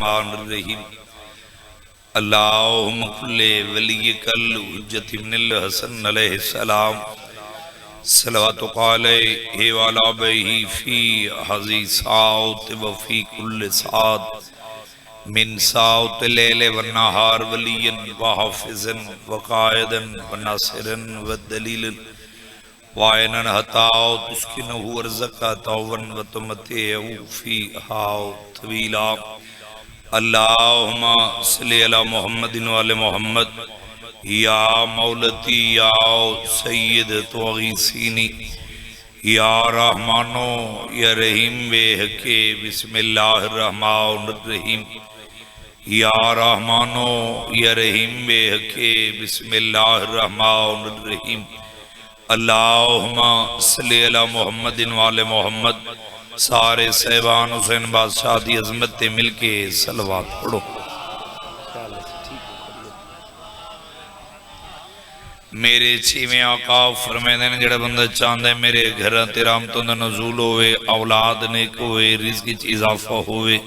الرحمن الرحیم اللہم کل ولیک الحجت ابن الحسن علیہ السلام صلواتک علیہ وعلی آبائہ فی ہذی ساعت وفی کل ساعت من ساعت اللیل والنہار ولیا وحافظا وقائدا وناصرا ودلیلا وعینا حتی تسکنہ ورزقہ طوعا وتمتعہ فیہا طویلا اللہم صلی علی محمد وعلی محمد یا مولتی یا سید توغیسینی یا رحمانو یا رحیم بے حقے بسم اللہ الرحمن الرحیم یا رحمانو یا رحیم بے حقے بسم اللہ الرحمن الرحیم اللہم صلی علی محمد وعلی محمد سارے صحبان حسین بادشاہ دی عظمت مل کے صلوات پڑھو۔ میرے چھیویں آقا فرمیدے نے جڑا بندہ چاندے میرے گھر تیرا رحمتوں دا نزول ہوئے، اولاد نیک ہوئے، رزق چ اضافہ ہوئے،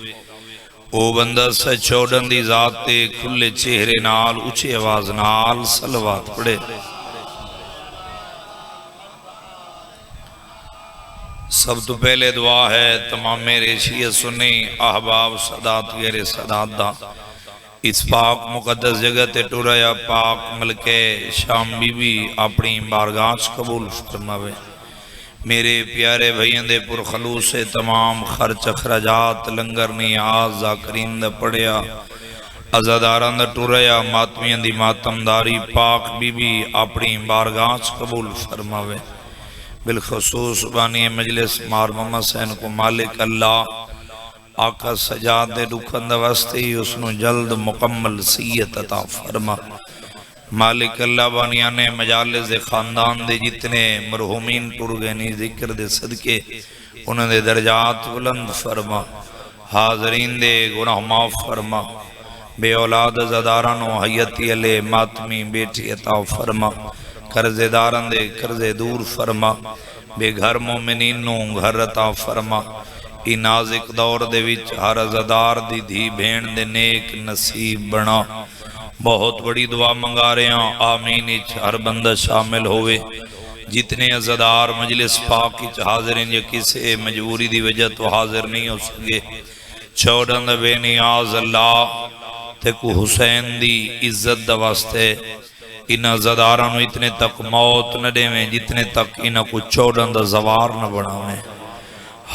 او بندہ سچوڑن دی ذات تے کھلے چہرے نال اچھی آواز نال صلوات پڑھے۔ سب تو پہلے دعا ہے تمام میرے شیعہ سنی احباب سادات غیر سادات دا اس پاک مقدس جگہ تے ٹرایا پاک ملکہ شام بی بی اپنی بارگاہ قبول فرماوے۔ میرے پیارے بھائیوں دے پرخلوص سے تمام خرچ اخراجات لنگر نیاز ذاکرین دا پڑیا عزاداران دا ٹرایا ماتمیاں دی ماتمداری پاک بی بی اپنی بارگاہ قبول فرماوے۔ بالخصوص بانی مجلس مار محمد حسین کو مالک اللہ آقا سجاد دے دکھند واسطے ہی اس نو جلد مکمل سیت عطا فرما۔ مالک اللہ بانیان مجالس خاندان دے جتنے مرحومین ٹر گئے ذکر دے صدقے انہوں دے درجات بلند فرما، حاضرین دے گناہ معاف فرما، بے اولاد زداران و حیاتی علیہ ماتمی بیٹی عطا فرما، قرضے داران دے قرضے دور فرما، بے گھر مومنین نو گھر عطا فرما۔ ای نازک دور دے وچ ہر عزادار دی دھی بھین دے نیک نصیب بنا۔ بہت بڑی دعا منگا رہے ہیں، آمین اچ ہر بندہ شامل ہوئے۔ جتنے عزادار مجلس پاک اچ حاضرین یا کسے مجبوری دی وجہ تو حاضر نہیں ہو سکے، چھوڑن دے بے نیاز اللہ تے کو حسین دی عزت دا واسطے انہاں زدارانو اتنے تک موت نہ دے میں جتنے تک انہاں کو چوڑن دا زوار نہ بناویں۔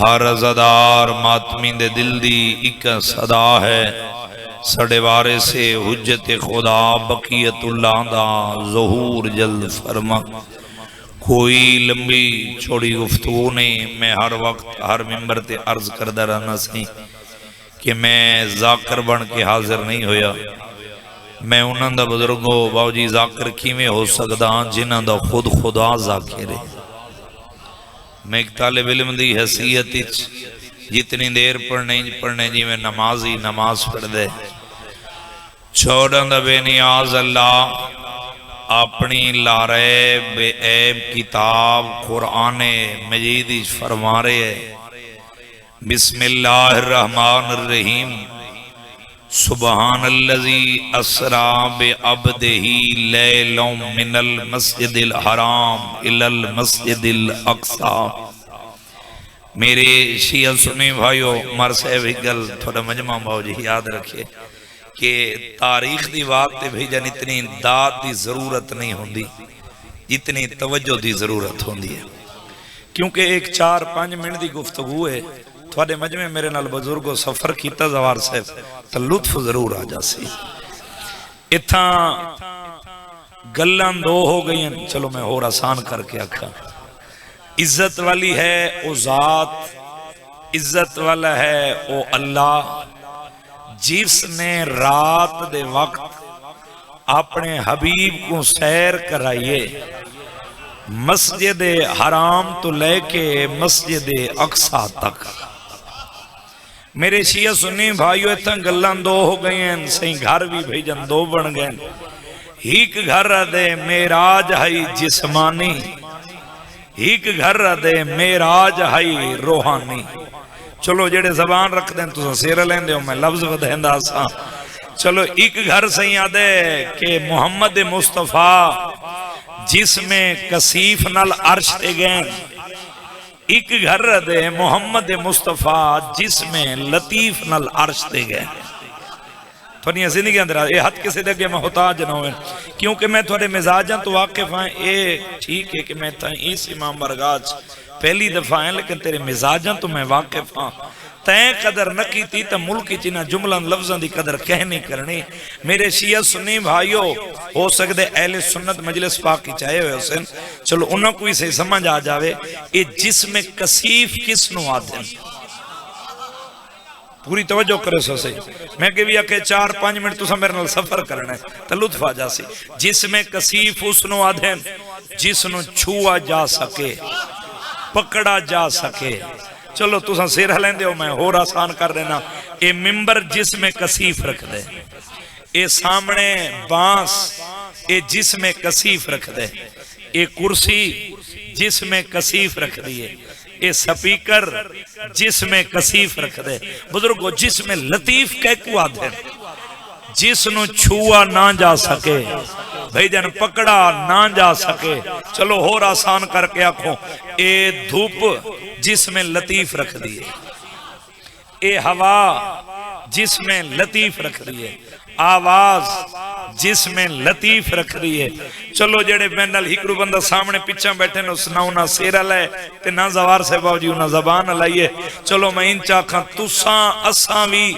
ہر زدار ماتمین دے دل دی ایک صدا ہے، سڑے وارے سے حجت خدا بقیت اللہ دا ظہور جلد فرما۔ کوئی لمبی چھوڑی گفتگو نہیں، میں ہر وقت ہر ممبر تے عرض کردہ رہنا سی کہ میں ذاکر بن کے حاضر نہیں ہویا۔ میں انہاں دا بزرگوں باو جی ذاکر کیویں ہو سکدا جنہاں دا خود خدا ذاکر ہے۔ میں ایک طالب علم دی حیثیت جتنی دیر پڑھنے جی میں نمازی نماز پڑھ دے، چھوڑاں دا بے نیاز اللہ اپنی لارے بے عیب کتاب قرآن مجید فرما رہے ہے۔ بسم اللہ الرحمن الرحیم سبحان الذی اسرا بعبدہ لیلا من المسجد الحرام الی المسجد الاقصی۔ میرے شیعہ سنی بھائیو مر صاحب گل تھوڑا مجمع باؤ جی یاد رکھے کہ تاریخ دی بات تے بھیجن اتنی داد دی ضرورت نہیں ہوندی جتنی توجہ دی ضرورت ہوندی ہے، کیونکہ ایک 4-5 منٹ دی گفتگو ہے۔ تھوڑے مجمع میرے نال بزرگو سفر کیتا زوار صاحب تو لطف ضرور آ جا سی۔ اتھاں گلان دو ہو گئی ہیں، چلو میں اور آسان کر کے آکھا۔ عزت والی ہے او ذات، عزت والا ہے او اللہ جس نے رات دے وقت اپنے حبیب کو سیر کرائیے، مسجد حرام تو لے کے مسجد اقصی تک۔ میرے شیعہ سنی بھائیو اتھاں گلان دو ہو گئی ہیں، صحیح گھر بھی بھیجن دو بن گئے۔ ایک گھر دے معراج ہے جسمانی، ایک گھر دے معراج ہے روحانی۔ چلو جڑے زبان رکھ دیں تو سیر لین دیو میں لفظ ودہندہ سا چلو ایک گھر سہی آدھے کہ محمد مصطفیٰ جس میں کثیف نال عرش تے گئے ایک گھر دے محمد مصطفیٰ جس میں لطیف نال عرش تے گئے تھوڑی زندگی اندر یہ حد کسی دے کہ میں محتاج نہ ہوئے کیونکہ میں تھوڑے مزاجاں تو واقف ہیں اے ٹھیک ہے کہ میں تھا اس امام برگاج پہلی دفعہ ہیں لیکن تیرے مزاجاں تو میں واقف ہاں تین قدر نہ کی تھی تا ملکی چینا جملہ لفظاں دی قدر کہنی کرنی میرے شیعہ سنی بھائیو ہو سکتے اہل سنت مجلس پاک کی چاہے ہوئے حسین چلو انہوں کوئی سے سمجھ آ جاوے یہ جسم کثیف کس نو آتے ہیں پوری توجہ کرے سو سے میں کہ بھی آکے 4-5 منٹ تو میرے نال سفر کرنا ہے تا لطف آ جا سی جسم کثیف اس نو آتے ہیں جس نو چھوا جا سکے پکڑا جا سکے چلو تو سیر ہلیں دے ہو میں اور آسان کر دینا اے ممبر جس میں کثیف رکھ دے اے سامنے بانس اے جس میں کثیف رکھ دے اے کرسی جس میں کثیف رکھ دیئے اے سپیکر جس میں کثیف رکھ دے بزرگو جس میں لطیف کہکو آدھے جس نو چھوا نہ جا سکے بھائی جن پکڑا نہ جا سکے چلو اور آسان کر کے آنکھوں اے دھوپ جس میں لطیف رکھ دیئے اے ہوا جس میں لطیف رکھ دیئے آواز جس میں لطیف رکھ دیئے چلو جڑے بینل ہکرو بندہ سامنے پچھا بیٹھے نو سناؤنا سیرہ لائے تے نہ زوار سے باوجی انہ زبان لائیے چلو میں ان چاکھاں تساں اساں بھی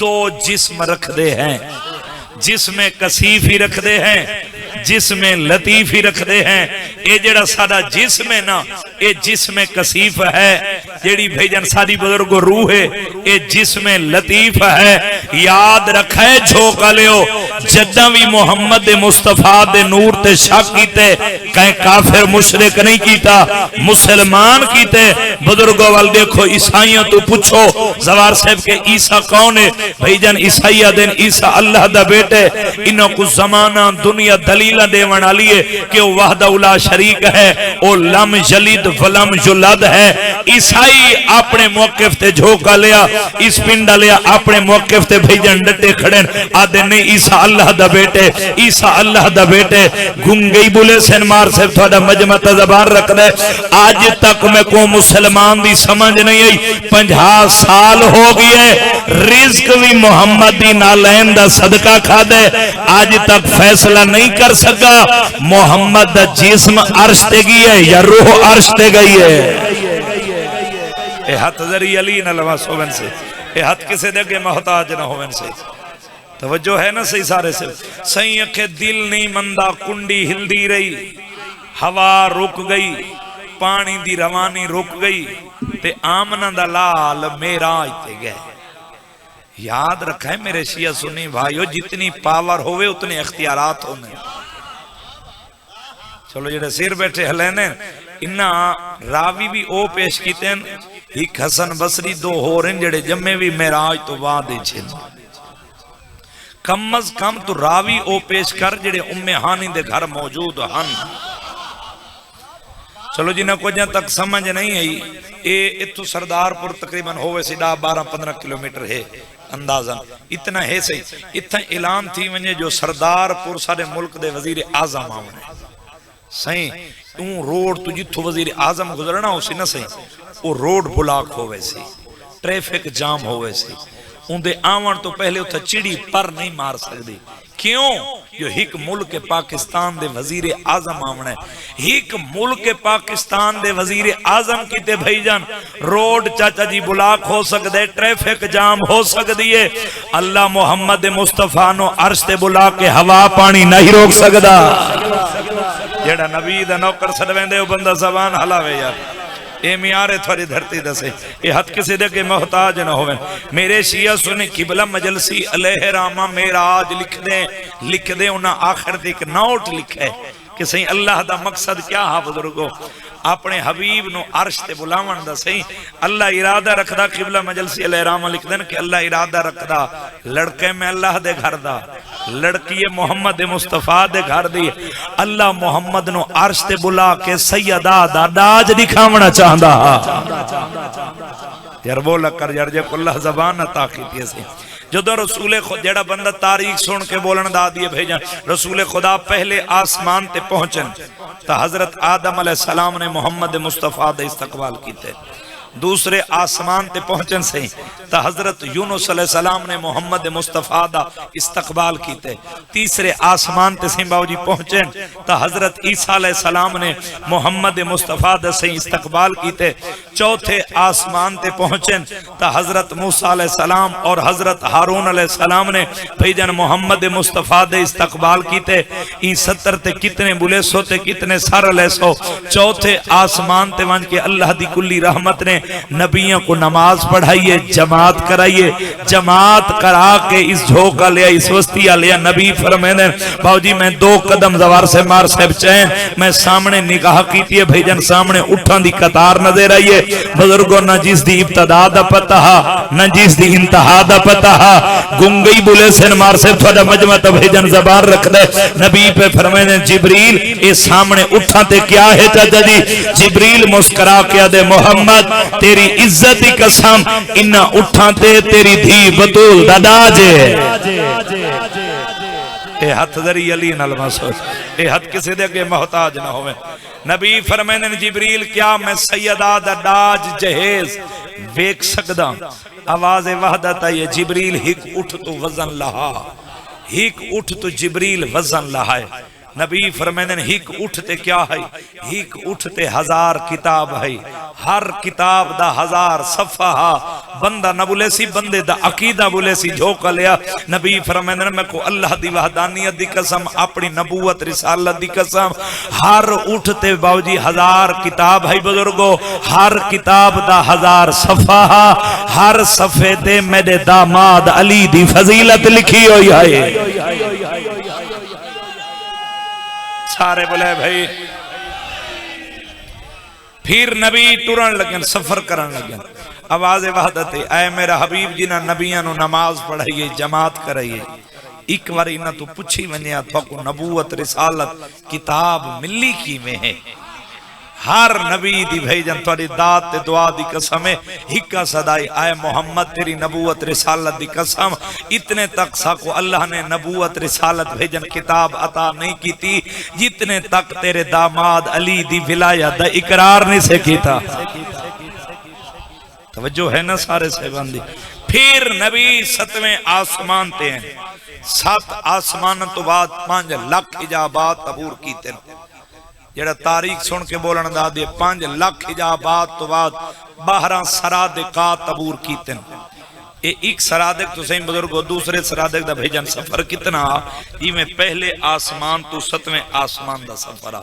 دو جسم رکھ دے ہیں جس میں کثیف ہی رکھ دے ہیں جس میں لطیف ہی رکھ دے ہیں اے جڑا سادہ جسم ہے نا اے جسم کثیف ہے جڑی بھیجن سادی بزرگ روح ہے اے جسم لطیف ہے یاد رکھے جھوکا لیو جدہ بھی محمد مصطفیٰ دے نور تے شک کیتے کہیں کافر مشرک نہیں کیتا مسلمان کیتے بزرگوں وال دیکھو عیسائیوں تو پوچھو زوار صاحب کے عیسیٰ کون ہے بھیجن عیسائیہ دن عیسیٰ اللہ دا بیٹے انہوں کو زمانہ دنیا دلیلہ دیوان آلیے کہ وہ وحدہ اولا شریک ہے وہ لم جلید ولم جلد ہے عیسائی اپنے موقف تے جھوکا لیا اس پنڈا لیا اپنے موقف تے بھیجن ڈٹے کھڑیں آدھے نہیں عیسیٰ اللہ دا بیٹے عیسیٰ اللہ دا بیٹے گنگئی بولے سنمار سے تھوڑا مجمع زبان رکھ دے آج تک میں کو مسلمان دی سمجھ نہیں آئی 50 سال ہو گئے رزق بھی محمد دی نالین دا صدقہ کھا دے آج تک فیصلہ نہیں کر سکا محمد دا جسم عرش تے گئی ہے یا روح عرش تے گئی ہے اے ہاتھ ذری علی نہ لوا سوون سے اے ہاتھ کسے دے کے محتاج نہ ہوون سے توجہ ہے نا صحیح سارے سے صحیح اکھے دل نہیں مندہ کنڈی ہل دی رہی ہوا رک گئی پانی دی روانی رک گئی تے آمنہ دا لال میراج تے گئے یاد رکھا ہے میرے شیعہ سنی بھائیو جتنی پاور ہوئے اتنے اختیارات ہونے چلو جڑے سیر بیٹھے ہلینے انہا راوی بھی او پیش کیتے ہیں ایک حسن بصری دو ہو رہے ہیں جڑے جمعے بھی میراج تو وعدے چھن کم از کم تو راوی او پیش کر جڑے ام ہانی دے گھر موجود ہن چلو جنہ کو جہاں تک سمجھ نہیں آئی اتو سردار پور تقریباً ہوئے سی 12-15 کلومیٹر ہے اندازہ اتنا ہے سی اتنا اعلان تھی ونجے جو سردار پور سارے ملک دے وزیر اعظم آمنے صحیح اون روڈ تو جتو وزیر اعظم گزرنا ہو سی نہ صحیح وہ روڈ بلاک ہوئے سی ٹریفک جام ہوئے سی ان دے آوان تو پہلے اتھا چڑی پر نہیں مار سکتی کیوں جو ایک ملک پاکستان دے وزیر اعظم آمنے ایک ملک پاکستان دے وزیر اعظم کی تے بھائی جان روڈ چاچا جی بلاک ہو سکتے ٹریفک جام ہو سکتی ہے اللہ محمد مصطفیٰ نو عرش تے بلا کے ہوا پانی نہیں روک سکتا جیڑا نبی دا نوکر سڑویں دے بندہ زبان حلاوے یار اے میارے تھوڑی دھرتی دسے اے حد کسی دے کے محتاج نہ ہوئے میرے شیعہ سنے قبلہ مجلسی علیہ رامہ میراج لکھ دیں انہاں آخر دیکھ نوٹ لکھے کہ صحیح اللہ دا مقصد کیا ہا بزرگو اپنے حبیب نو عرش تے بلاون دا صحیح اللہ ارادہ رکھدا قبلہ مجلسی علیہ رامہ لکھ دیں کہ اللہ ارادہ رکھدا لڑکے میں اللہ دے گھر دا لڑکی محمد مصطفیٰ دے گھر دی اللہ محمد نو عرش تے بلا کے سیدہ دا داج دکھاونا چاہندا یار بولا کر یار جے کو اللہ زبان عطا کیتی ہے جدو رسول خدا جڑا بندہ تاریخ سن کے بولن دا دیے بھیجن رسول خدا پہلے آسمان تے پہنچن تا حضرت آدم علیہ السلام نے محمد مصطفیٰ دے استقبال کیتے دوسرے آسمان تے پہنچن سے تا حضرت یونس علیہ السلام نے محمد مصطفیٰ دا استقبال کیتے تیسرے آسمان تے سے باوجی پہنچن تا حضرت عیسیٰ علیہ السلام نے محمد مصطفیٰ دا سے استقبال کیتے چوتھے آسمان تے پہنچن تا حضرت موسیٰ علیہ السلام اور حضرت ہارون علیہ السلام نے بھیجن محمد مصطفیٰ دے استقبال کیتے این 70 تے کتنے بلے سو تے کتنے سر لے سو چوتھے آسمان تے ون کے اللہ دی کلی رحمت نے نبیوں کو نماز پڑھائیے جماعت کرائیے جماعت کرا کے اس جھوکا لیا اس وستیا لیا نبی فرمیدن باو جی میں 2 قدم زوار سے مار صاحب چین میں سامنے نگاہ کیتی ہے بھیجن سامنے اٹھان دی قطار نظر آئیے بزرگوں نہ جس دی ابتدا دا پتہ نہ جس دی انتہا دا پتہ گنگئی بولے سے مار صاحب تھوڑا مجمع تا بھیجن زبان رکھ دے نبی پہ فرمیدن جبریل اے سامنے اٹھان تے کیا ہے چاچا جی جبریل مسکرا کیا دے محمد تیری عزت کی قسم انہا اٹھانتے تیری دھی بطول دادا جے اے ہاتھ ذری علی نلمہ سوچ اے ہاتھ کسی دے کے محتاج نہ ہوئے نبی فرمائن جبریل کیا میں سیدہ دا ڈاج جہیز ویک سکدا آواز وحدت ہے جبریل ہک اٹھ تو وزن لہا ہک اٹھ تو جبریل وزن لہا ہے نبی فرمائن ہک اٹھتے کیا ہے ہک اٹھتے 1000 کتاب ہے ہر کتاب دا 1000 صفحہ بندہ نہ بولے سی بندے دا عقیدہ بولے سی جھوکا لیا نبی فرمائن میں کو اللہ دی وحدانیت دی قسم اپنی نبوت رسالت دی قسم ہر اٹھتے باوجی 1000 کتاب ہے بزرگو ہر کتاب دا 1000 صفحہ ہر صفحے دے میرے داماد علی دی فضیلت لکھی ہوئی ہے سارے بولے بھائی پھر نبی ٹورن لگن سفر کرن لگن آواز وحدت اے میرا حبیب جنہ نبیانو نماز پڑھائیے جماعت کرائیے ایک بار انہا تو پچھی ونیا تو کو نبوت رسالت کتاب ملی کی میں ہے ہر نبی دی بھیجن توڑی داد تے دعا دی قسم ہکا صدائی آئے محمد تیری نبوت رسالت دی قسم اتنے تک ساکو اللہ نے نبوت رسالت بھیجن کتاب عطا نہیں کی تھی جتنے تک تیرے داماد علی دی ولایت دا اقرار نہیں سے کیتا توجہ ہے نا سارے سے بندی پھر نبی 7ویں آسمان تے ہیں 7 آسمان تو بعد 5 لاکھ اجابات عبور کیتے ہیں جڑا تاریخ سن کے بولن دا دے 5 لاکھ اجابات تو بعد 12 سرادقات عبور کیتے ہیں ایک سرادق تو صحیح بزرگو دوسرے سرادق دا بھیجن سفر کتنا یہ میں پہلے آسمان تو 7ویں آسمان دا سفر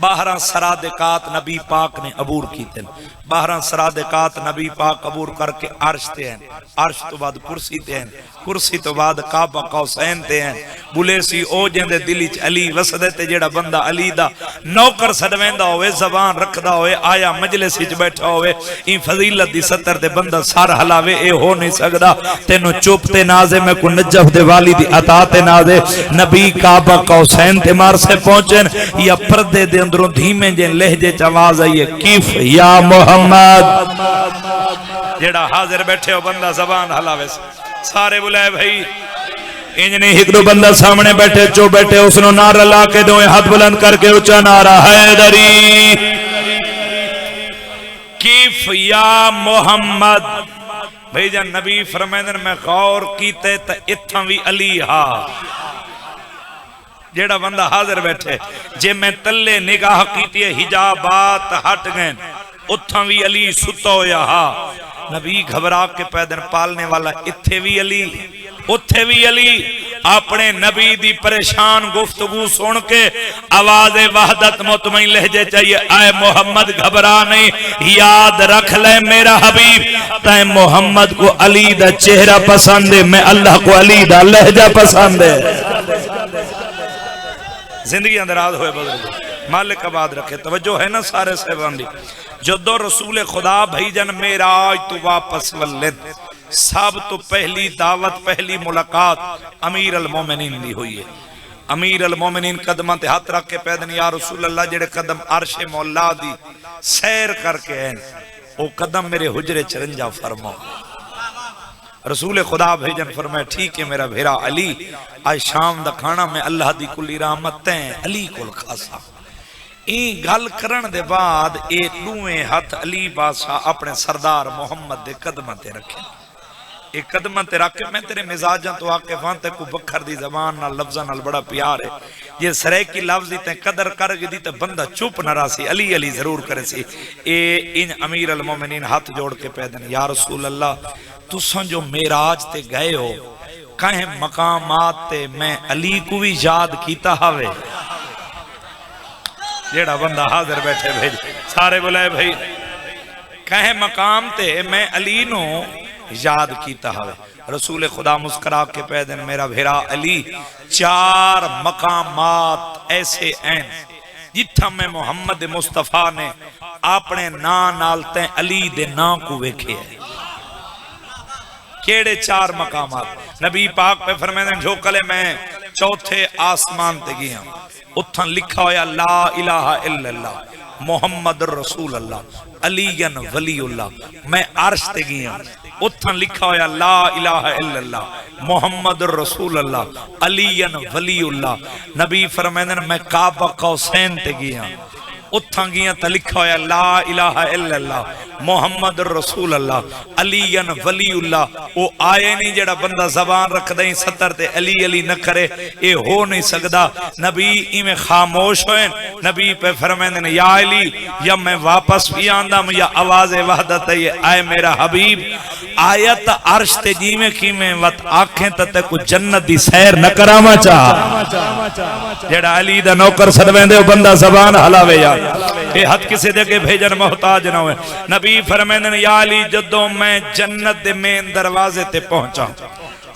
12 سرادقات نبی پاک نے عبور کیتے ہیں 12 سرادقات نبی پاک عبور کر کے عرش تے ہیں عرش تو بعد کرسی تے ہیں کرسی تو بعد کعبہ قوسین تے ہیں بلے سی او جندے دلی چ علی وسدے تے جڑا بندہ علی دا نوکر سڑویندا ہوئے زبان رکھدا ہوئے آیا مجلس وچ بیٹھا ہوئے این فضیلت دی 70 تے بندہ سار ہلاوے اے ہو نہیں سکدا تینو چپ تے نازے میں کو نجف دے والی دی عطا تے نازے نبی کعبہ قوسین تے مار سے پہنچن یا پردے دے اندروں دھیمے جن لہجے چ آواز آئی ہے کیف یا محمد جڑا حاضر بیٹھے ہو بندہ زبان ہلاوے سارے بلائے بھائی انجنی ایک دو بندہ سامنے بیٹھے چو بیٹھے اس نے نعرہ لا کے دوئے ہاتھ بلند کر کے اچھا نعرہ حیدری کیف یا محمد بھائی جان نبی فرمائدن میں غور کیتے تا اتھاں وی علی ہا جیڑا بندہ حاضر بیٹھے جے میں تلے نگاہ کیتی ہے حجابات ہٹ گئے اتھاں وی علی ستا ہویا ہا نبی گھبرا کے پیدن پالنے والا اتھے وی علی اتھے وی علی اپنے نبی دی پریشان گفتگو سن کے آواز وحدت مطمئن لہجے چاہیے اے محمد گھبرا نہیں یاد رکھ لے میرا حبیب تے محمد کو علی دا چہرہ پسند ہے میں اللہ کو علی دا لہجہ پسند ہے زندگی اندراز ہوئے بزرگ مالک آباد رکھے توجہ ہے نا سارے صحبان دی جو دو رسول خدا بھیجن معراج تو واپس ولد سب تو پہلی دعوت پہلی ملاقات امیر المومنین دی ہوئی ہے امیر المومنین قدمہ تے ہاتھ رکھ کے پیدن یا رسول اللہ جڑے قدم عرش مولا دی سیر کر کے ہیں او قدم میرے حجرے چرنجا فرماؤ۔ رسول خدا بھیجن فرمائے ٹھیک ہے میرا بھیرا علی، آج شام دا کھانا میں اللہ دی کلی رحمت ہیں علی کول کھاسا۔ این گل کرن دے بعد اے دوویں ہاتھ علی بادشاہ اپنے سردار محمد دے قدمہ تے رکھے۔ اے قدمہ تے رکھے میں تیرے مزاجاں تو واقف ہاں تے کو بکھر دی زبان نال لفظاں نال بڑا پیار ہے، یہ سرے کی لفظ دی تے قدر کر گئی تے بندہ چپ نہ رہا سی، علی علی ضرور کرے سی۔ اے ان امیر المومنین ہاتھ جوڑ کے پیدن یا رسول اللہ تساں جو معراج تے گئے ہو کہیں مقامات تے میں علی کو بھی یاد کیتا ہوئے؟ جیڑا بندہ حاضر بیٹھے بھائی سارے بلائے بھائی کہیں مقام تے میں علی نو یاد کیتا ہوئے۔ رسول خدا مسکرا کے پیدن میرا بھیرا علی 4 مقامات ایسے ہیں جتھا میں محمد مصطفیٰ نے اپنے نال تے علی دے کو ویکھے ہیں۔ کیڑے 4 مقامات؟ نبی پاک پہ فرمائیں جو کلے میں چوتھے آسمان تے گیا اتھن لکھا ہویا لا الہ الا اللہ محمد رسول اللہ علی ولی اللہ۔ میں عرش تے گیا اتھن لکھا ہویا لا الہ الا اللہ محمد رسول اللہ علی ولی اللہ۔ نبی فرمائیں میں کعبہ قوسین تے گیا اتھاں گیا تا لکھا ہویا لا الہ الا اللہ محمد رسول اللہ علی ولی اللہ۔ او آئے نہیں جڑا بندہ زبان رکھ دیں 70 تے علی علی نہ کرے اے ہو نہیں سکدا۔ نبی ایمیں خاموش ہوئیں، نبی پہ فرمائیں یا علی یا میں واپس بھی آندم یا آواز وحدت ہے آئے میرا حبیب آیت عرش تے جیویں کیمیں وقت آنکھیں تے کو جنت دی سیر نہ کراما چاہ جڑا علی دا نوکر سدویں دے بندہ زبان حلاوے یا اے حد کسی دے کے بھیجن محتاج نہ ہوئے۔ نبی فرمائن یا علی جدو میں جنت دے مین دروازے تے پہنچا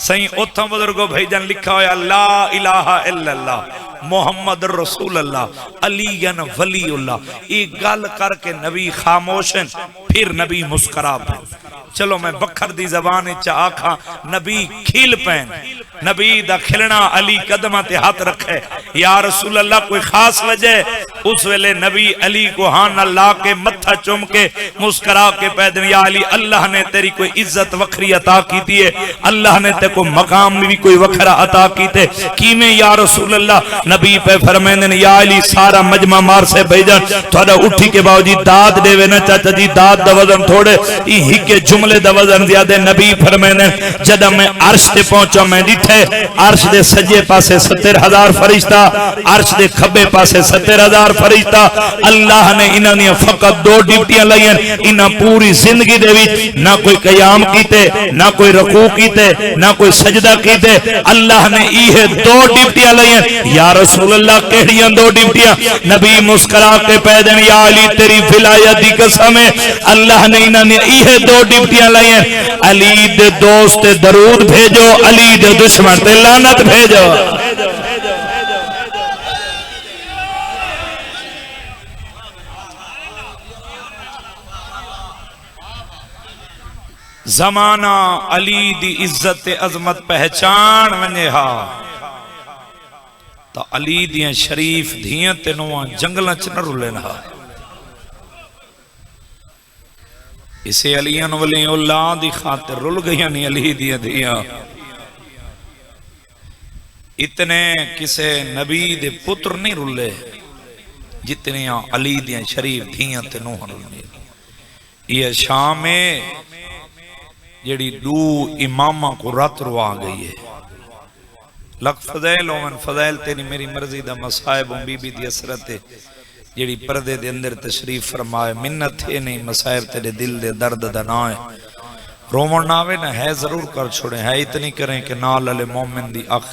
سہیں اتھا بزرگو بھیجن لکھا ہویا لا الہ الا اللہ محمد رسول اللہ علی ولی اللہ۔ ایک گل کر کے نبی خاموشن پھر نبی مسکرا پہ چلو میں بکھر دی زبان چا آکھا نبی کھیل پین نبی دا کھلنا علی قدمہ تے ہاتھ رکھے یا رسول اللہ کوئی خاص وجہ؟ اس ویلے نبی علی کو ہاں اللہ کے متھا چم کے مسکرا کے پیدن یا علی اللہ نے تیری کوئی عزت وکھری عطا کی دیئے، اللہ نے تے کو مقام بھی کوئی وکھرا عطا کی تے کیمیں یا رسول اللہ؟ نبی پہ فرمائن یا علی سارا مجمع مار سے بھیجن تھوڑا اٹھی کے باوجی داد دے وے نا چاچا جی داد دا وزن تھوڑے ہی کے جملے دا وزن زیادہ۔ نبی فرمائن جدہ میں عرش تے پہنچا میں ڈٹھے عرش دے سجے پاسے 70,000 فرشتہ عرش دے کھبے پاسے 70,000 فرشتہ۔ اللہ نے انہوں نے فقط 2 ڈیوٹیاں لائیں انہاں پوری زندگی دے وچ نہ کوئی قیام کیتے نہ کوئی رکوع کیتے نہ کوئی سجدہ کیتے، اللہ نے یہ 2 ڈیوٹیاں لائیں یا رسول اللہ کہڑیاں 2 ڈیوٹیاں؟ نبی مسکرا کے پیدن یا علی تیری ولایت دی قسم ہے اللہ نے انہوں نے یہ 2 ڈیوٹیاں لائیں علی دے دوست درود بھیجو علی دے دشمن تے لعنت بھیجو۔ زمانہ علی دی عزت عظمت پہچان ونجے ہا تا علی دیاں شریف دھیاں تے نواں جنگلاں چ نہ رلن ہا۔ اسے علیاں ولی اللہ دی خاطر رل گئیاں نہیں علی دیاں دھیاں۔ اتنے کسے نبی دے پتر نہیں رلے جتنے علی دیاں شریف دھیاں تے نوح رلے۔ یہ شام ہے جڑی 2 امامہ کو رات روا گئی ہے۔ لکھ فضائل ومن فضائل تیری میری مرضی دا مصائب بی بی دی اثرت جڑی پردے دے اندر تشریف فرمائے منت ہے نہیں مصائب تیرے دل دے درد دا نائے رومن ناوے نہ ہے ضرور کر چھوڑے ہے اتنی کریں کہ نال علی مومن دی اخ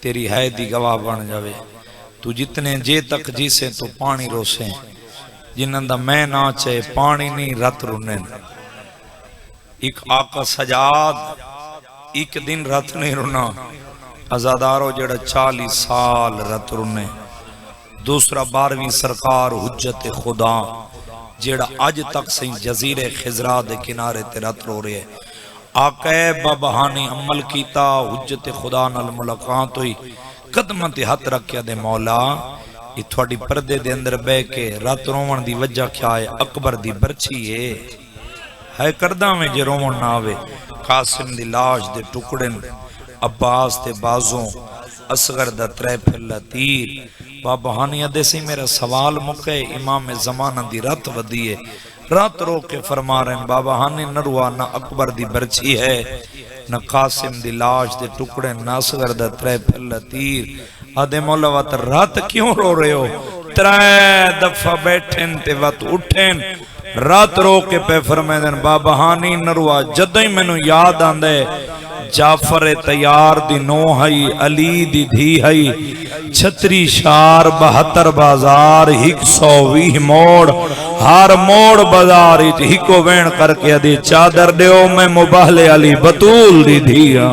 تیری ہے دی گواہ بن جاوے۔ تو جتنے جے تک جیسے تو پانی روسیں جنہاں دا میں نہ چاہے پانی نہیں رت رنن۔ ایک آقا سجاد ایک دن رت نہیں رنا ازادارو جڑا 40 سال رت رنے۔ دوسرا 12ویں سرکار حجت خدا جڑا آج تک سین جزیر خضرا دے کنارے تے رت رو رہے آقا ببہانی عمل کیتا حجت خدا نال ملاقات ہوئی قدمہ تے ہاتھ رکھیا دے مولا یہ تھوڑی پردے دے اندر بے کے رات رومن دی وجہ کیا ہے اکبر دی برچی ہے ہے کردہ میں جے رومن نہ آوے قاسم دی لاش دے ٹکڑن عباس دے بازوں اصغر دا ترے پھلا تیر بابا ہانی ادھے سے میرا سوال مکے امام زمانہ دی رات ودیے رات رو کے فرما رہے ہیں بابا ہانی نروا نہ اکبر دی برچی ہے نہ قاسم دی لاش دے ٹکڑے نہ اصغر دا ترے پھلا تیر آدھے مولا وات رات کیوں رو رہے ہو ترے دفعہ بیٹھیں تے وات اٹھیں رات رو کے پہ فرمائے دیں بابا ہانی نروا جدیں میں نو یاد آندے جعفر تیار دی نو ہئی علی دی دھی ہئی 36 شار 72 بازار 120 موڑ ہر موڑ بازار ہکو وین کر کے دی چادر دیو میں مباہلے علی بطول دی دھیا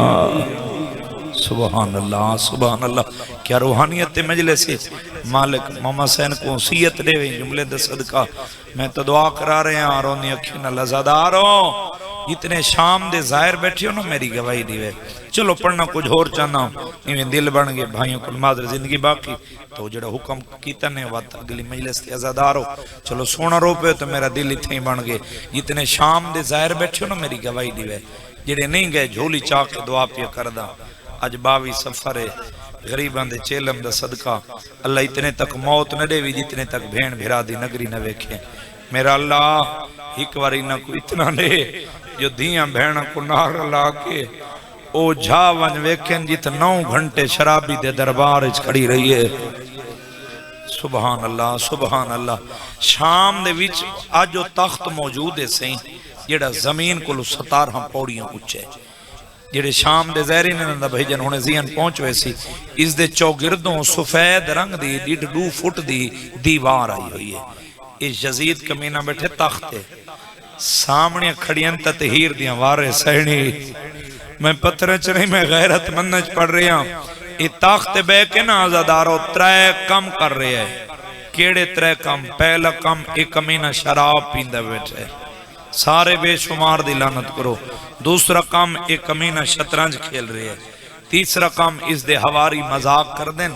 سبحان اللہ کیا روحانیت مجلس مالک ماما سین کو وصیت دے وے جملے دا صدقہ میں تو دعا کرا رہے ہیں آرونی اکھین اللہ زاداروں اتنے شام دے ظاہر بیٹھی ہو نا میری گواہی دیوے چلو پڑھنا کچھ اور چاہنا انہیں دل بن گئے بھائیوں کو نماز زندگی باقی تو جڑا حکم کیتا نے وقت اگلی مجلس تے ازادارو چلو سونا رو پہ تو میرا دل اتنے ہی بن گئے اتنے شام دے ظاہر بیٹھی ہو نا میری گواہی دیوے جڑے نہیں گئے جھولی چاہ کے دعا پیا کردہ اج 22 سفر غریبان دے چیلم دا صدقہ اللہ اتنے تک موت نہ دے وی جتنے تک بھین بھرا دی نگری نہ ویکھے میرا اللہ ایک واری نہ کو اتنا دے جو دیاں بھینا کو نار لا کے او جھا ون ویکھن جت 9 گھنٹے شرابی دے دربار اچ کھڑی رہی ہے سبحان اللہ شام دے وچ آج جو تخت موجود ہے سہیں جیڑا زمین کو 17 پوڑیاں اچھے جڑے شام دے زہری نے نندہ بھائی جن ہونے ذہن پہنچ ویسی اس دے چوگردوں سفید رنگ دی 1.5 فٹ دی دیوار آئی ہوئی ہے اس یزید کمینہ بیٹھے تخت ہے سامنے کھڑیاں تطہیر دیاں وارے سہنی میں پتھر چرہی میں غیرت منج پڑھ رہی ہوں یہ تخت بے کے نا آزادارو 3 کم کر رہے ہیں کیڑے 3 کم پہلا کم ایک کمینہ شراب پیندہ بیٹھے سارے بے شمار دی لعنت کرو دوسرا کام ایک کمینہ شطرنج کھیل رہے ہے تیسرا کام اس دے ہواری مذاق کر دیں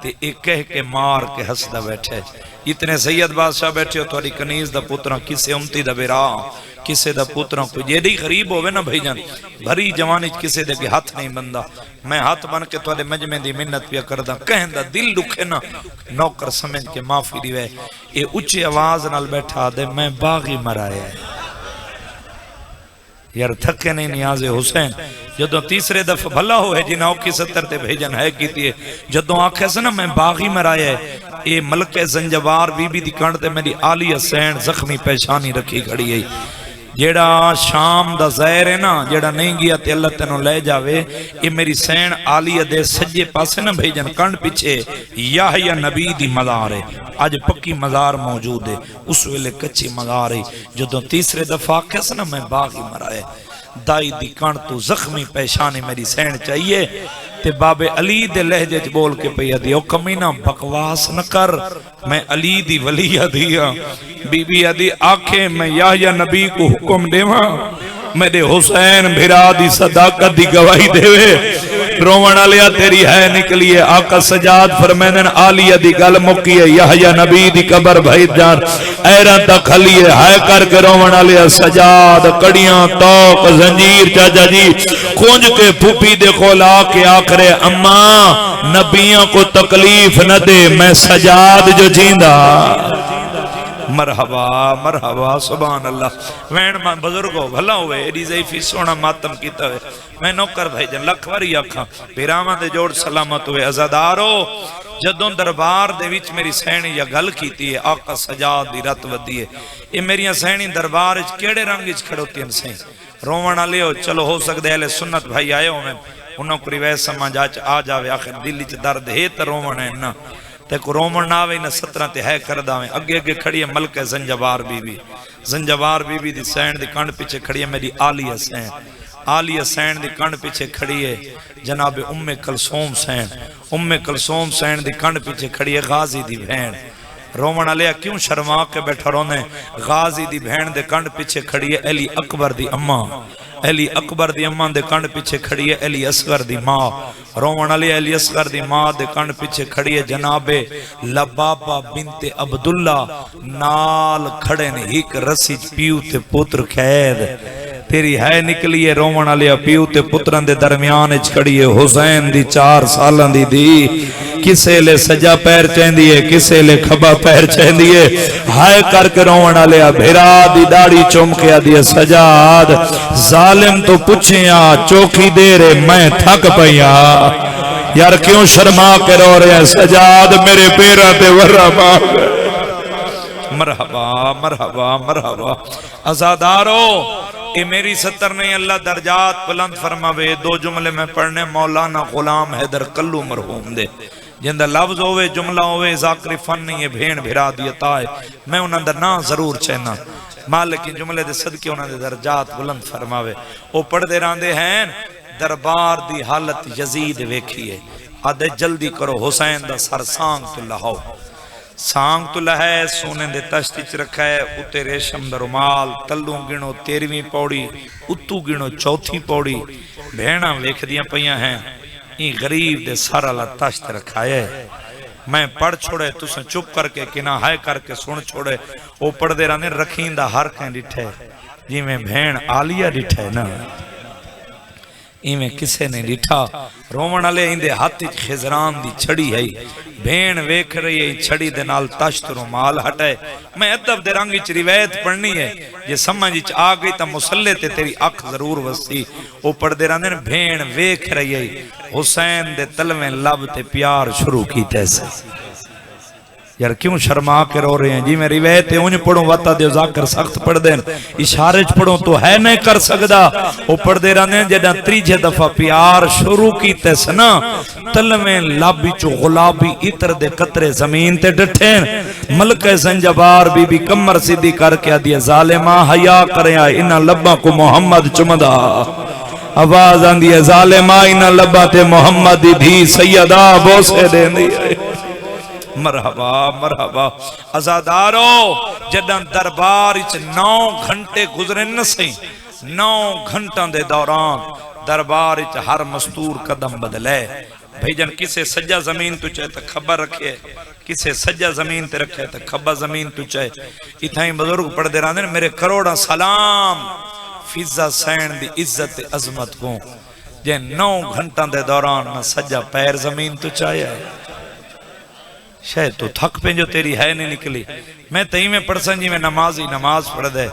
تے ایک کہہ کے مار کے ہسدہ بیٹھے اتنے سید بادشاہ بیٹھے ہو توڑی کنیز دا پوترہ کسے امتی دا بیرا کسے دا پوترہ کوئی جیدی غریب ہوئے نا بھائی جان بھری جوانی کسے دے کے ہاتھ نہیں بندہ میں ہاتھ بن کے توڑے مجمع دی منت پیا کردہ کہیں دا دل دکھے نا نوکر سمجھ کے معافی دیوے اے اچھی آواز نال بیٹھا دے میں باغی مرائے یار تھکے نہیں نیاز حسین جدوں تیسرے دفعہ بھلا ہوئے جنہاں اوکی 70 تے بھیجن ہے کی تیئے جدوں آنکھیں سے نا میں باغی مرائے اے ملک زنجوار بی بی دی کانڈتے میری آلی حسین زخمی پیشانی رکھی کھڑی ہے جیڑا شام دا زہر ہے نا جیڑا نہیں گیا تے اللہ تینوں لے جاوے یہ میری سین آلی دے سجے پاسے نا بھیجن کانڈ پیچھے یحییٰ نبی دی مزار ہے آج پکی مزار موجود ہے اس ویلے کچھی مزار ہے جدوں تیسرے دفعہ کس نا میں باغی مرائے دائی دی کانڈ تو زخمی پیشانی میری سین چاہیے تے باب علی دے لہجے بول کے پیا دی او کمینہ بکواس نہ کر میں علی دی ولی دیا بی بی ادی آنکھیں میں یحییٰ نبی کو حکم دے ماں میرے حسین بھرا دی صداقت دی گواہی دے وے رومن لیا تیری ہے نکلیے آقا سجاد فرمینن آلیہ دی گل مکیے یحییٰ نبی دی قبر بھائی جان ایران تک خلیے ہے کر کے رومن لیا سجاد کڑیاں توق زنجیر چاچا جی کھونج کے پھوپی دے خولا کے آخرے اماں نبیوں کو تکلیف نہ دے میں سجاد جو جیندہ مرحبا سبحان اللہ وین ماں بزرگو بھلا ہوئے ایڈی ضعیفی سونا ماتم کیتا ہوئے میں نوکر بھائی جن لکھواری آکھاں پیرامان دے جوڑ سلامت ہوئے عزادارو جدوں دربار دے وچ میری سینی یا گل کیتی ہے آقا سجاد دی رت ودی ہے یہ میری سینی دربار اچ کیڑے رنگ اچ کھڑوتی ہیں سین رومن لیو چلو ہو سکتے اہل سنت بھائی آئے ہو میں انہوں کو ریویس سمجھ آ جاوے آخر دلی چھ درد ہے تا رومن ہے نا تے کو رومن ناوے نا 17 تے ہے کرداویں اگے کھڑی ہے ملک زنجوار بی بی زنجوار بی بی دی سین دی کانڈ پیچھے کھڑی ہے میری آلیہ سین آلیہ سین دی کانڈ پیچھے کھڑی ہے جناب کلثوم سین دی کانڈ پیچھے کھڑی ہے غازی دی بہن رومن علیہ کیوں شرما کے بیٹھا رونے غازی دی بہن دے کنڈ پیچھے کھڑی ہے علی اکبر دی اماں علی اکبر دی اماں دے کنڈ پیچھے کھڑی ہے علی اصغر دی ماں رومن علیہ علی اصغر دی ماں دے کنڈ پیچھے کھڑی ہے جناب لبابہ بنت عبداللہ نال کھڑے نے ایک رسی پیو تے پتر قید تیری ہے نکلی ہے رومن علیہ پیو تے پتران دے درمیان کھڑی ہے حسین دی 4 سالان دی کسے لے سجا پیر چہندی ہے کسے لے کھبا پیر چہندی ہے ہائے کر کے رومن علیہ بھیرا دی داڑی چمکیا دی سجاد ظالم تو پوچھیا چوکی دے رے میں تھک پیا یار کیوں شرما کے رو رہے ہیں سجاد میرے پیرا تے ورہ مار مرحبا مرحبا مرحبا ازادارو اے میری ستر نہیں اللہ درجات بلند فرماوے 2 جملے میں پڑھنے مولانا غلام حیدر کلو مرحوم دے جندہ لفظ ہوئے جملہ ہوئے ذاکری فن نہیں ہے بھین بھیرا دیتا ہے میں انہاں در نا ضرور چہنا مالک جملے دے صدقے انہاں دے درجات بلند فرماوے او پڑھ دے راندے ہیں دربار دی حالت یزید ویکھیے آدھے جلدی کرو حسین دا سر سانگ تو لہو سانگ تو لہے سونے دے تشتی چ رکھا ہے اتے ریشم دا رومال تلوں گنو 13ویں پوڑی اتو گنو 4تھی پوڑی بھینا ویکھ دیاں پئیاں ہیں این غریب دے سارا لا تشت رکھا ہے میں پڑھ چھوڑے تو سے چپ کر کے کنا ہائے کر کے سن چھوڑے او پڑھ دے رانے رکھیں دا ہر کہیں ڈٹھے جی میں بھین آلیا ڈٹھے نا ایمیں کسے نے ڈٹھا رومن علیہ اندے ہاتھ خزران دی چھڑی ہے بھین ویکھ رہی ہے چھڑی دے نال تشت رومال ہٹے میں ادب دے رنگی چ روایت پڑھنی ہے یہ سمجھ آ گئی تا مسلح تے تیری اکھ ضرور وسی او پڑھ دے رہنے بھین ویکھ رہی ہے حسین دے تلویں لب تے پیار شروع کی تیسے یار کیوں شرما کے رو رہے ہیں جی میں روایت انج پڑھوں وطا دیو ذاکر سخت پڑھ دیں اشارج پڑھوں تو ہے نہیں کر سکدا وہ پڑھ دے رہنے ہیں جدہ 3 دفعہ پیار شروع کی تیسنا تلویں لابی چو غلابی اتر دے قطرے زمین تے ڈٹھیں ملکہ زنجبار بی بی کمر سیدھی کر کے دیا ظالمہ حیا کریں انہا لبا کو محمد چمدہ آواز آن دیا ظالمہ انہا لبا تے محمد بھی سیدہ بوسے دیں دیا مرحبا مرحبا ازادارو جدن دربار 9 گھنٹے گزرے نسیں 9 گھنٹاں دے دوران دربار ہر مستور قدم بدلے بھیجن کسے سجا زمین تو چاہے تو خبر رکھے کسے سجا زمین تے رکھے تو خبر زمین تو چاہے اتھائیں بزرگ پڑھ دے رہاں دے میرے کروڑا سلام فضا سین دی عزت عظمت کو جے 9 گھنٹاں دے دوران نہ سجا پیر زمین تو چاہے شاید تو تھک پہ جو تیری ہے نہیں نکلی میں تہی میں پڑھسن جی میں نمازی نماز پڑھ دے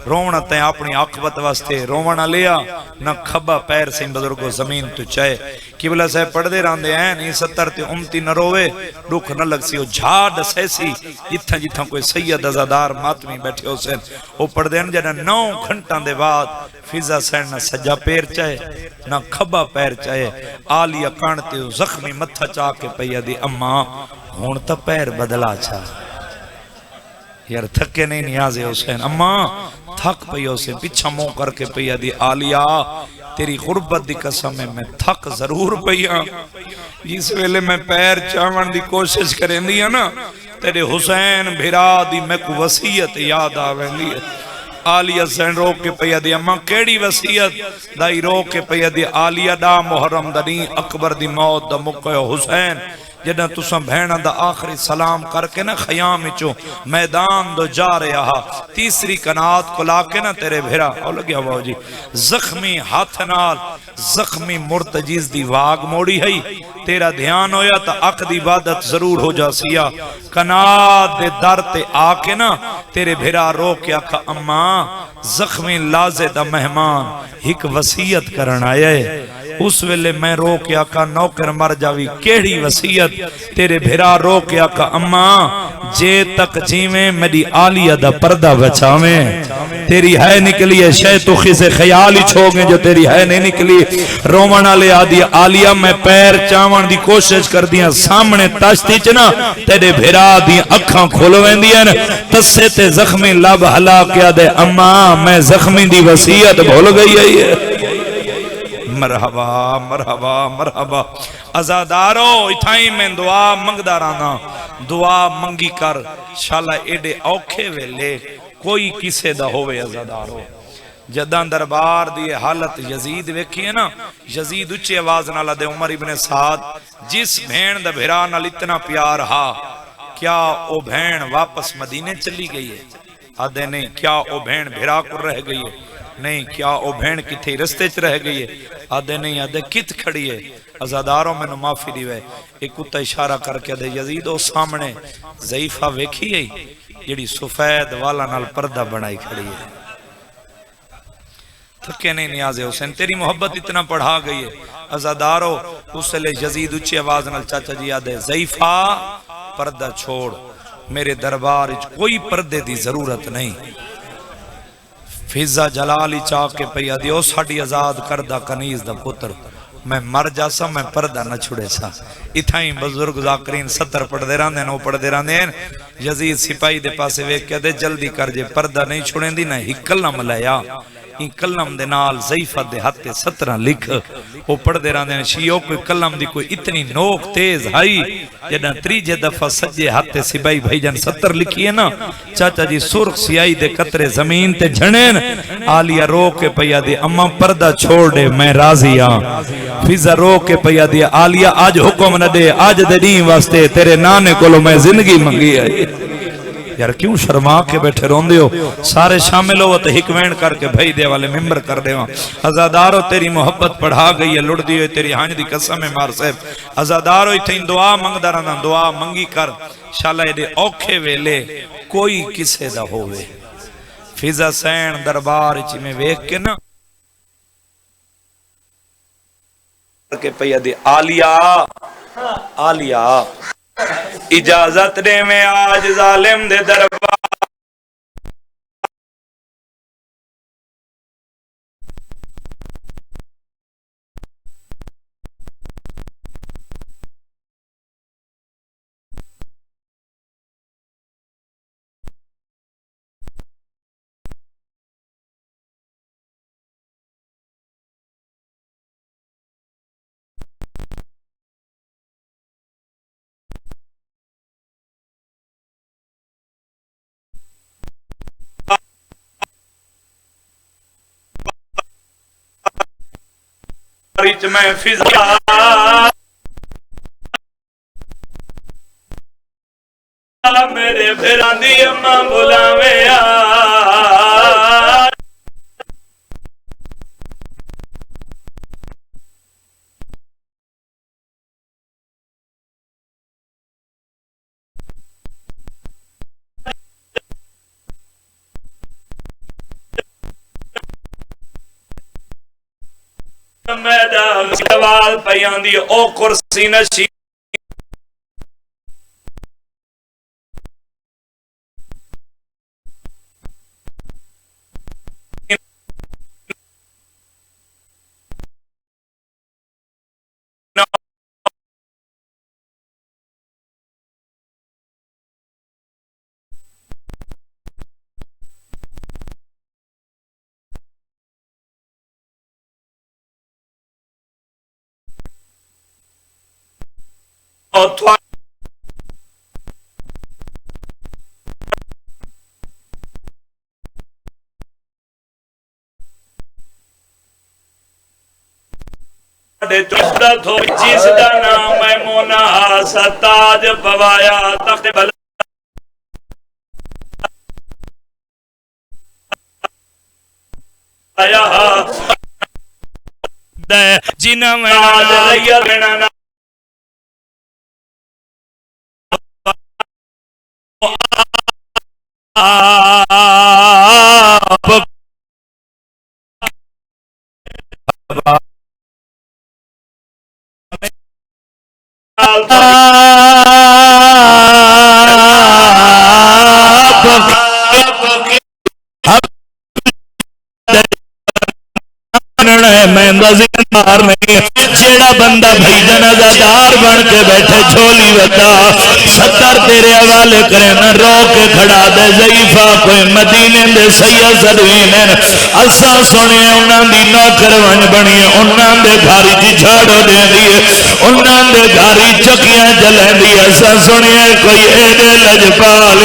رونا تیں اپنی عاقبت واسطے رونا لیا نہ کھبا پیر سے بزرگو زمین تو چاہے قبلہ صاحب پڑھ دے راندے ہیں نہیں 70 تے امتی نہ روے دکھ نہ لگ سی وہ جھاڑ سیسی جتھا جتھا کوئی سید ازادار ماتمی بیٹھے ہو سین وہ پڑھ دے ہیں جنہ 9 گھنٹان دے بعد فضا سین نہ سجا پیر چاہے نہ کھبا پیر چاہے آلیا کانتے ہو زخمی متھا چاہ کے پیا دی اماں ہون تا پیر بدلا چھا یار تھکے نہیں نیازے حسین اماں تھک پئی حسین پیچھا مو کر کے پیا دی آلیا تیری غربت دی قسم میں تھک ضرور پیا جس ویلے میں پیر چاون دی کوشش کریں دیا نا تیرے حسین بھیرا دی میں کو وسیعت یاد آویں دی آلیا سین رو کے پیا دی اماں کیڑی وسیعت دائی رو کے پیا دی آلیا دا محرم دنی اکبر دی موت دا مکہ حسین جدہ تساں بھینا دا آخری سلام کر کے نا خیام چو میدان دو جا رہے آہا تیسری کنات کو لاکے نا تیرے بھیرا اور لگیا باو جی زخمی ہاتھ نال زخمی مرتجیز دی واگ موڑی ہے تیرا دھیان ہویا تا اق دی عبادت ضرور ہو جا سیا کنات دے در تے آکے نا تیرے بھیرا رو کے آکھا اماں زخمی لازے دا مہمان ایک وسیعت کرن آئے اس ویلے میں رو کے آقا نوکر مر جاوی کیڑی وسیعت تیرے بھیرا رو کے آقا اماں جے تک جیویں میری آلیہ دا پردہ بچاویں تیری ہے نکلی ہے شیطوخی سے خیال ہی چھوگیں جو تیری ہے نہیں نکلی رومنہ لے آدھی آلیہ میں پیر چاون دی کوشش کر دیا سامنے تاشتی چنا تیرے بھیرا دی اکھاں کھولویں دیا تسے تے زخمی لب حلا کیا دے اماں میں زخمی دی وسیعت بھول گئی ہے مرحبا مرحبا مرحبا ازادارو اتھائیں میں دعا منگ دارانا دعا منگی کر شالا ایڈے اوکھے ویلے کوئی کسے دا ہوئے عزادارو جداں دربار دی حالت یزید ویکھی ہے نا یزید اچھی آواز نہ لدے عمر ابن سعد جس بھین دا بھرا نال اتنا پیار ہا کیا او بھین واپس مدینے چلی گئی ہے آدھے نہیں کیا او بھین بھرا کر رہ گئی ہے نہیں کیا او بھین کتھے رستے چ رہ گئی ہے آدھے نہیں آدھے کت کھڑی ہے عزاداروں میں نو معافی دیوے ایک کتا اشارہ کر کے دے یزید او سامنے ضعیفہ ویکھی ہے جڑی سفید والا نال پردہ بنائی کھڑی ہے تھکے نہیں نیاز حسین تیری محبت اتنا پڑھا گئی ہے عزادارو اس لئے یزید اچھی آواز نال چاچا جی آدھے ضعیفہ پردہ چھوڑ میرے دربار کوئی پردے دی ضرورت نہیں فضا جلالی چاہ کے پیا دیو ساڑی آزاد کردہ کنیز دا پتر میں مر جاسا میں پردہ نہ چھڑے سا اتھائیں بزرگ ذاکرین 70 پڑھ دے رہاں دے نو پڑھ دے رہاں دے یزید سپاہی دے پاسے ویک کے دے جلدی کر جے پردہ نہیں چھڑیں دی نہ ہی کلم لیا این کلم دے نال ضعیفہ دے ہاتھ 17 لکھ وہ پڑھ دے رہاں دے شیعوں کوئی کلم دی کوئی اتنی نوک تیز ہائی جنہ تریجے دفعہ سجے ہاتھ سپاہی بھائی جن 70 لکھی ہے نا چاچا جی سرخ سیائی دے قطرے زمین تے جھنین آلیہ رو کے پیا دے اماں پردہ چھوڑ دے میں راضی ہاں فضا رو کے پیا دے آلیہ آج حکم نہ دے آج دے دین واسطے تیرے نانے کولو میں زندگی منگی ہے یار کیوں شرما کے بیٹھے رون دیو سارے شامل ہو تو حکمین کر کے بھائی دے والے ممبر کر دے وہاں عزادارو تیری محبت پڑھا گئی ہے لڑ دیو تیری ہانج دی قسم ہے مار صاحب عزادارو اتھیں دعا منگ دارانا دعا منگی کر شالا دے اوکھے ویلے کوئی کسے دا ہوئے فضا سین دربار چی میں ویک کے نا کہ پیا دے آلیہ اجازت دے میں آج ظالم دے دربار میں فضا میرے بھران دی اماں بلاویں میدان سوال پیان دی او کرسی نشی جس دا نام میمونہ ستاج پوایا تخت بلا جنہ میں آج لیا بنا میں جیڑا بندہ بھائی جان ازادار بن کے بیٹھے جھولی ودا 70 تیرے حوالے کرے نہ رو کے کھڑا دے ضعیفہ کوئی مدینے دے سید سدوین اسا سنے انہاں دی نوکر ون بنی انہاں دے گھر چ جھاڑو دے دی انہاں دے گھر چکیاں جلیں دی اسا سنے کوئی ایڈے لجپال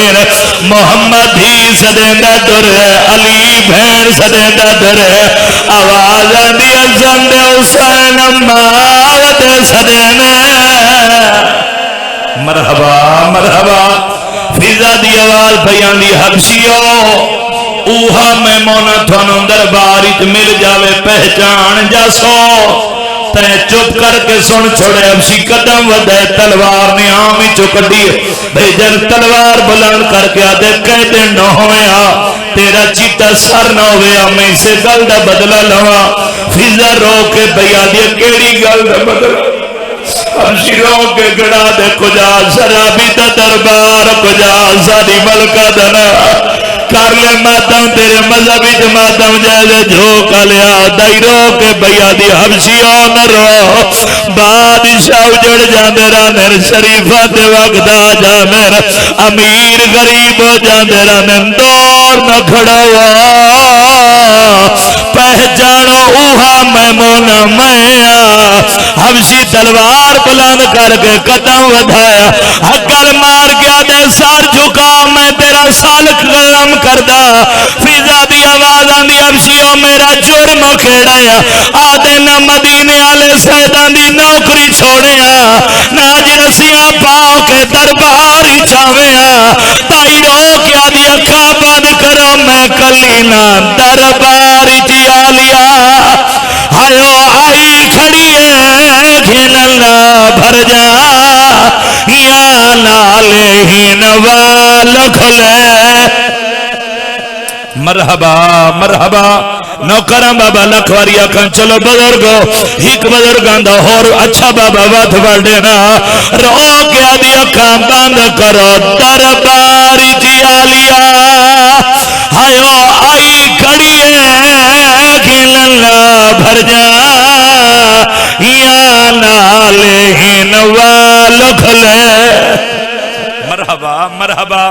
محمد ہی سدیندا ڈر ہے علی بہن سدیندا ڈر ہے آواز آندی ازن دے حسین ماوت سدینے مرحبا مرحبا فضا دی آواز بیان دی حبشیو اوہا میمونہ تھانوں درباریت مل جاوے پہچان جاسو تے چپ کر کے سن چھوڑے حبشی قدم ودے تلوار نے آمی چکڑی بھئی جل تلوار بلند کر کے آدھے کہتے نہ ہویا تیرا چیتا سر نہ ہویا میں سے گل دا بدلہ لوا فضا رو کے بھیا دیا کیڑی گل دا بدلہ حبشی رو کے گڑا دے کجا شرابی دا دربار کجا ساری ملکہ دنا کر لے ماتم تیرے مذہبی جماعتم جیسے جھوکا لیا دائی رو کے بھیا دی حبشیوں نہ رو بادشاہ اجڑ جاندے رانر شریفہ دے وقت آ جانر امیر غریب ہو جاندے رانر دور نہ کھڑا ہوا پہچانو اوہا میمونہ میں حبشی تلوار بلند کر کے قدم ودھایا حقل مار گیا دے سار جھکا میں تیرا سالک غلام کردہ فضا دی آواز آندی حبشیوں میرا جرم کھیڑایا آدھے نہ مدینے آلے سیدان دی نوکری چھوڑیا نہ جنسیاں پاؤں کے درباری چاویا تائی رو کیا دی اکھا بند کرو میں کلینا درباری جیا لیا ہائیو آئی کھڑی ہے گھنلا بھر جا یا نالے ہی نوال کھلے مرحبا مرحبا نوکرم بابا لکھواری آکھن چلو بزرگو ایک بزرگان دا اور اچھا بابا وات بڑھنا رو کیا دی اکھاں بند کرو درباری جیا لیا ہائیو آئی کھڑی ہے گھنلا بھر جا یا نالے ہی نوال کھلے مرحبا مرحبا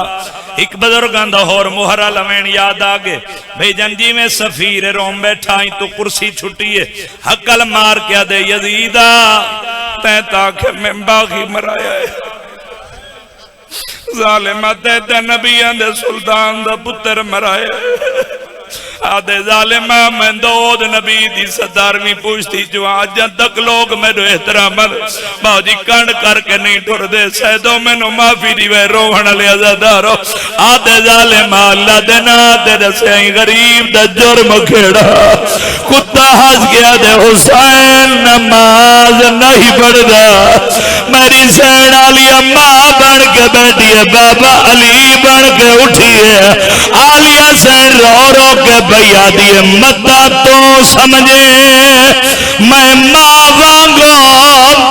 ایک بزرگان دا اور مہرہ لمین یاد آگے بھئی جنجی میں سفیر روم بیٹھائیں تو کرسی چھٹی ہے حقل مار کیا دے یزیدہ تین تاکہ میں باغی مرایا ہے ظالمہ تیتے نبیان دے سلطان دا پتر مرایا ہے آدھے ظالمہ میں دود نبی دی صدارویں پوچھتی جو آجن تک لوگ میرے احترامت باؤ جی کنڈ کر کے نہیں ٹھر دے سیدوں میں نو معافی دیوے روحن علی عزادارو آدھے ظالمہ اللہ دینا تیرے سے غریب دا جرم کھیڑا کتا ہس گیا دے حسین نماز نہیں پڑھ دا میری سین علی اممہ بڑھ کے بیٹھی ہے بابا علی بڑھ کے اٹھی ہے آلی حسین رو رو کے بھیا دیئے مدہ تو سمجھے میں ماں وانگو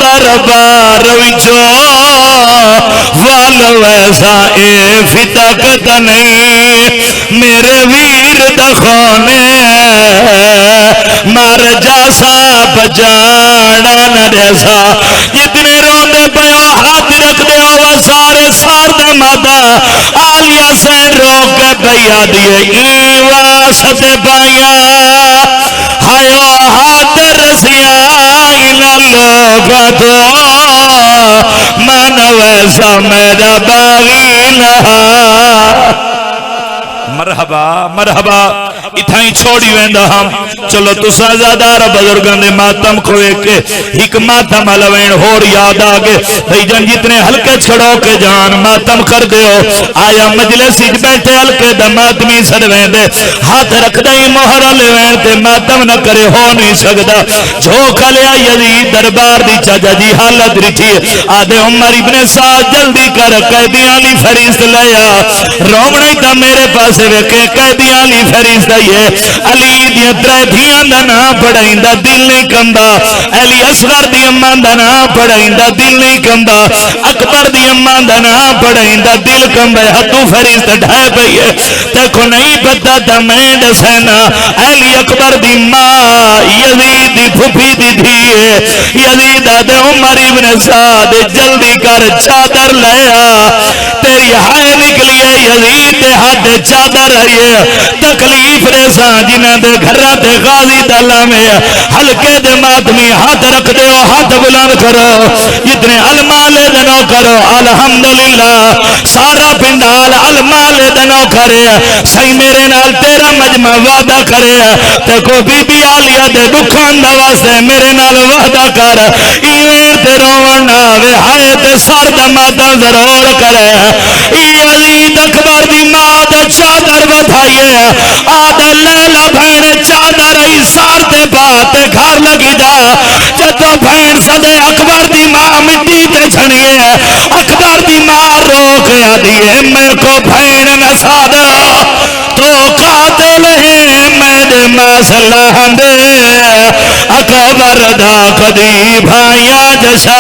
دربار وچو وال ویسا اے فتاقت نہیں میرے ویر دخونے مار جاسا بجانا نہ جیسا جتنے روندے پیو ہاتھ رکھ دے وہ سارے سار دے مادہ آلی حسین رو کے بھیا دیئے ایوہ ستے پایا ہائیو ہاتھ رسیا لوگا تو من ویسا میرا باغی نہا مرحبا مرحبا اتھائیں چھوڑی ویندہ ہم چلو تو سازادار بزرگان دے ماتم کھوئے کے ایک ماتم علوین ہور یاد آگے بھئی جن جتنے ہلکے چھڑو کے جان ماتم کر دے ہو آیا مجلس اج بیٹھے ہلکے دا ماتمی سڑ ویندے ہاتھ رکھ دائی مہرہ لے ویندے ماتم نہ کرے ہو نہیں سکتا جھوکا لیا یزید دربار دی چاچا جی حالت رٹھی آدھے عمر ابن سعد جلدی کر قیدیاں لی فریست لیا رومنی تا میرے پاس ویکے قیدیاں لی فریست دسدا ہے علی دی ترے دا نام پڑھائندا دل نہیں کندا علی اصغر دی اماں دا نام پڑھائندا دل نہیں کندا اکبر دی اماں دا نام پڑھائندا دل کندا ہتھوں فرشت ڈھائے پئی ہے دیکھو نہیں پتہ تے میں دسنا علی اکبر دی ماں یزید دی پھپھی دی دھی ہے یزید دے عمر ابن سعد جلدی کر چادر لیا تیری ہائے نکلی ہے یزید دے ہاتھ چادر ہے تکلیف دے ساں جنہاں دے گھراں تے غازی دا لامے ہلکے دے ماتمی ہاتھ رکھ دے ہو ہاتھ بلند کرو جتنے المال دنو کرو الحمدللہ سارا پنڈال المال دنو کرے صحیح میرے نال تیرا مجمع وعدہ کرے تے کو بی بی عالیہ دے دکھان دا واسطے میرے نال وعدہ کر ایویں تے رونا وے ہائے تے سر دا ماتا ضرور کرے یزید اکبر دی ماں دا چادر ودھائیے آدھے لیلا بھین چادر ای سار تے باتے گھر لگی دا جدو بھین صدے اکبر دی ماں مٹی تے چھنیے اکبر دی ماں روک دیئے میں کو بھین نسادا تو قاتل ہے میں دے مسلح دے اکبر دا کدی بھائیا جشا